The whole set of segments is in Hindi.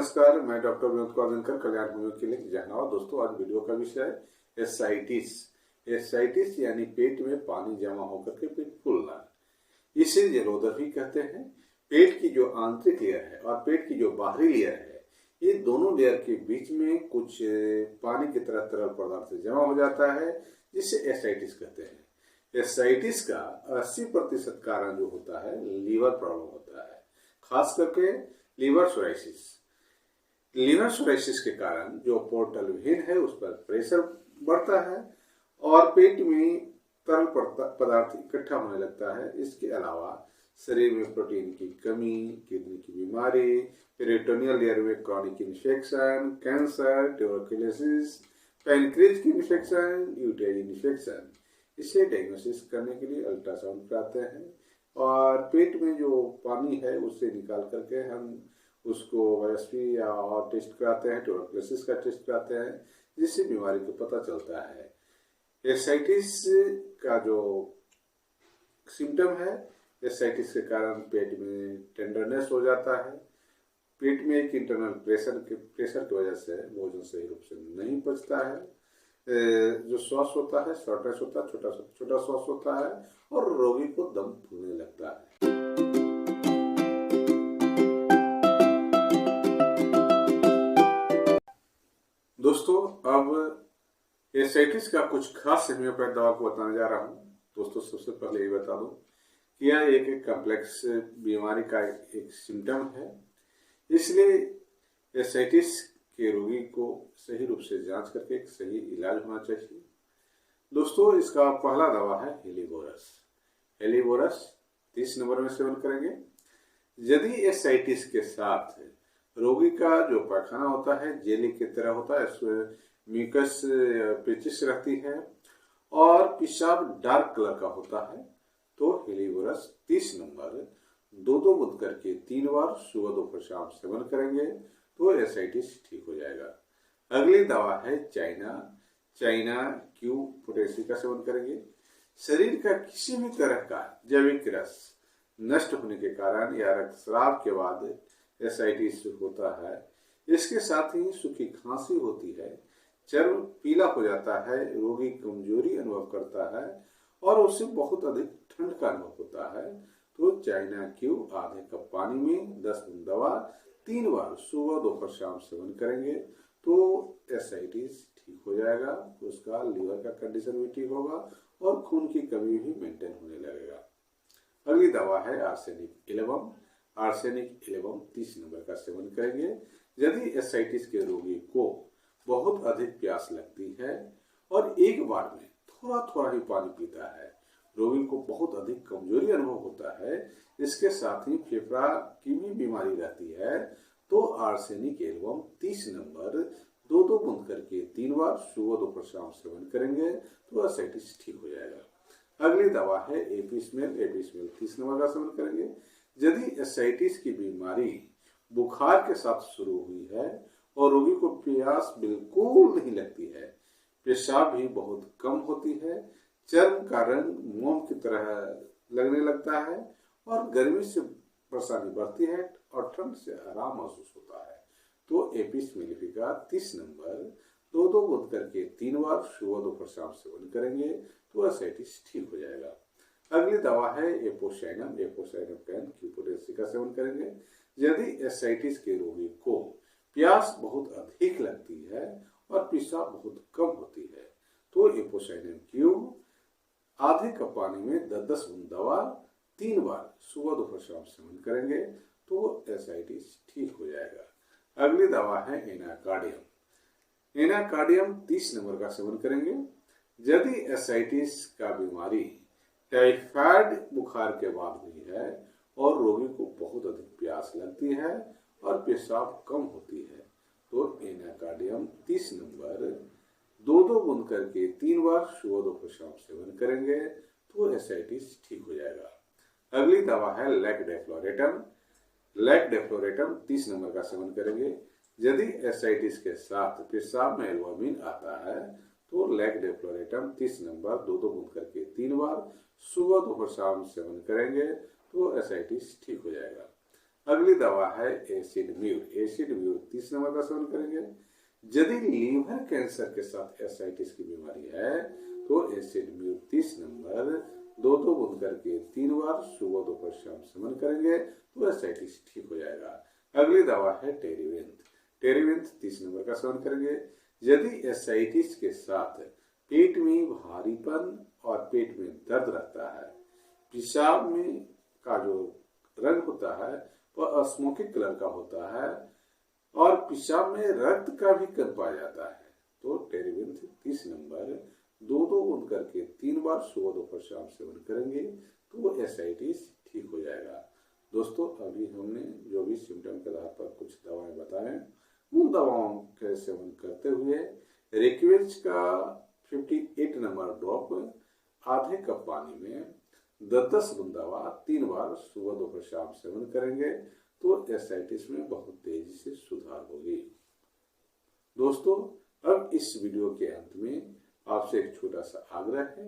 नमस्कार, मैं डॉक्टर विनोद कौरकर, कल्याण होम्योपैथिक क्लिनिक जहानाबाद। दोस्तों, आज वीडियो का विषय है एसाइटिस। एसाइटिस यानी पेट में पानी जमा होकर के पेट फूलना, इसे जलोदर भी कहते हैं। पेट की जो आंतरिक लेयर है और पेट की जो बाहरी लेयर है, ये दोनों लेयर के बीच में कुछ पानी की तरह तरल पदार्थ जमा हो जाता है, जिसे एसाइटिस कहते हैं। एसाइटिस का 80% कारण जो होता है लीवर प्रॉब्लम होता है, खास करके लीवर सोराइसिस। लीवर सोराइसिस के कारण जो पोर्टल वेन है उस पर प्रेशर बढ़ता है और पेट में तरल पदार्थ इकट्ठा होने लगता है। इसके अलावा शरीर में प्रोटीन की कमी, किडनी की बीमारी, पेरिटोनियल लेयर में chronic infection, cancer, tuberculosis, pancreas की इन्फेक्शन, यूटेरी इन्फेक्शन। इसे डायग्नोसिस करने के लिए अल्ट्रासाउंड कराते हैं और पेट में जो पानी है उसे निकाल करके हम उसको वायरसपी या और टेस्ट कराते हैं, ट्यूबरकुलोसिस का टेस्ट कराते हैं, जिससे बीमारी को पता चलता है। एसाइटिस का जो सिम्टम है, एसाइटिस के कारण पेट में टेंडरनेस हो जाता है, पेट में एक इंटरनल प्रेशर की वजह से भोजन सही रूप से नहीं पचता है, जो श्वास होता है शॉर्टनेस होता है, छोटा श्वास होता है और रोगी को दम फूलने लगता है। दोस्तों, अब एसाइटिस का कुछ खास होम्योपैथ दवा को बताने जा रहा हूँ। दोस्तों, सबसे पहले ये बता दूं कि यह एक कॉम्प्लेक्स बीमारी का एक सिम्टम है, इसलिए एसाइटिस के रोगी को सही रूप से जांच करके एक सही इलाज होना चाहिए। दोस्तों, इसका पहला दवा है हेलीबोरस। हेलीबोरस 30 नंबर में सेवन करेंगे। यदि एसाइटिस के साथ रोगी का जो पैखाना होता है जेली की तरह होता है, इसमें म्यूकस पेचिश रहती है और पेशाब डार्क कलर का होता है, तो हेलीबोरस 30 नंबर 2 बूंद करके 3 बार सुबह दोपहर शाम सेवन करेंगे तो एसाइटिस ठीक हो जाएगा। अगली दवा है चाइना क्यू पोटेसी का सेवन करेंगे। शरीर का किसी भी तरह का जैविक रस नष्ट होने के कारण या रक्तस्राव के बाद एसाइटिस होता है। इसके साथ ही सूखी खांसी होती है, चर्म पीला हो जाता है, रोगी कमजोरी अनुभव करता है और उसे बहुत अधिक ठंड का अनुभव होता है, तो चाइना क्यू आधे कप पानी में 10 बूंद दवा 3 बार सुबह दोपहर शाम सेवन करेंगे तो एसाइटिस ठीक हो जाएगा। उसका लीवर का कंडीशन भी ठीक होगा और खून की कमी भी मेंटेन होने लगेगा। अगली दवा है आर्सेनिक 11। आर्सेनिक 11 30 नंबर का सेवन करेंगे। यदि एसाइटिस के रोगी को बहुत अधिक प्यास लगती है और एक बार में थोड़ा थोड़ा ही पानी पीता है, रोगी को बहुत अधिक कमजोरी अनुभव होता है, इसके साथ ही फेफड़ा की भी बीमारी रहती है, तो आर्सेनिक 11 30 नंबर 2 बूंद करके 3 बार सुबह दोपहर शाम सेवन करेंगे तो एसाइटिस ठीक हो जाएगा। अगली दवा है एपिस्मेल 30 नंबर का सेवन करेंगे। यदि एसाइटिस की बीमारी बुखार के साथ शुरू हुई है और रोगी को प्यास बिल्कुल नहीं लगती है, पेशाब भी बहुत कम होती है, चर्म का रंग मोम की तरह लगने लगता है और गर्मी से परेशानी बढ़ती है और ठंड से आराम महसूस होता है, तो एपिस मेलिफिका 30 नंबर 2 बूंद करके 3 बार सुबह दोपहर शाम सेवन करेंगे तो एसाइटिस ठीक हो जाएगा। अगली दवा है एपोसाइनम 10 क्यू पोटेसी का सेवन करेंगे। यदि एसाइटिस के रोगी को प्यास बहुत अधिक लगती है और पेशाब बहुत कम होती है, तो एपोसाइनम क्यू आधे कप पानी में 10 बूंद दवा 3 बार सुबह दोपहर शाम सेवन करेंगे तो एसाइटिस ठीक हो जाएगा। अगली दवा है एनाकार्डियम। एनाकार्डियम 30 नंबर का सेवन करेंगे। यदि एसाइटिस का बीमारी टाइफाइड बुखार के बाद हुई है और रोगी को बहुत अधिक प्यास लगती है और पेशाब कम होती है, तो एनाकार्डियम 30 नंबर 2 बूंद करके 3 बार सुबह दोपहर शाम सेवन करेंगे तो एसाइटिस ठीक हो जाएगा। अगली दवा है लैक डेफ्लोरेटम 30 नंबर का सेवन करेंगे। यदि एसाइटिस के साथ पेशाब में एल्बुमिन आता है तो लैक डेफ्लोरेटम 30 नंबर 2 बूंद करके 3 बार सुबह दोपहर शाम सेवन करेंगे तो एसाइटिस ठीक हो जाएगा। अगली दवा है एसिड म्यूर। एसिड म्यूर 30 नंबर का सेवन करेंगे। यदि लीवर कैंसर के साथ एसाइटिस की बीमारी है तो एसिड म्यूर 30 नंबर 2-2 बूंद करके 3 बार सुबह दोपहर शाम सेवन करेंगे तो एसाइटिस ठीक हो जाएगा। अगली दवा है टेरीविंथ। टेरीविंथ 30 नंबर का सेवन करेंगे। यदि एसाइटिस के साथ पेट में भारीपन और पेट में दर्द रहता है, पेशाब में का जो रंग होता है वह स्मोकी कलर का होता है और पेशाब में रक्त का भी कण पाया जाता है, तो टेरीविंथ 30 नंबर 2-2 बूंद करके 3 बार सुबह दोपहर शाम सेवन करेंगे तो एसाइटिस ठीक हो जाएगा। दोस्तों, अभी हमने जो भी सिम्टम के आधार पर कुछ दवाएं बताएं, उन दवाओं के सेवन करते हुए रेक्वेज का 58 नंबर ड्रॉप आधे कप पानी में 10-10 बूंद दवा 3 बार सुबह दोपहर शाम सेवन करेंगे तो एसाइटिस में बहुत तेजी से सुधार होगी। दोस्तों, अब इस वीडियो के अंत में आपसे एक छोटा सा आग्रह है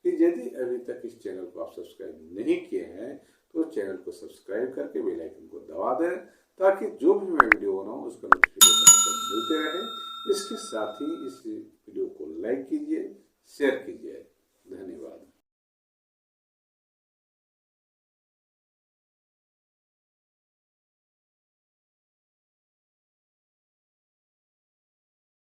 कि यदि अभी तक इस चैनल को आप सब्सक्राइब नहीं किए हैं तो चैनल को सब्सक्राइब करके बेल आइकन को दबा दें ताकि जो भी मैं वीडियो बनाऊं उसका नोटिफिकेशन आपको मिलते रहे। इसके साथ ही इस वीडियो को लाइक कीजिए,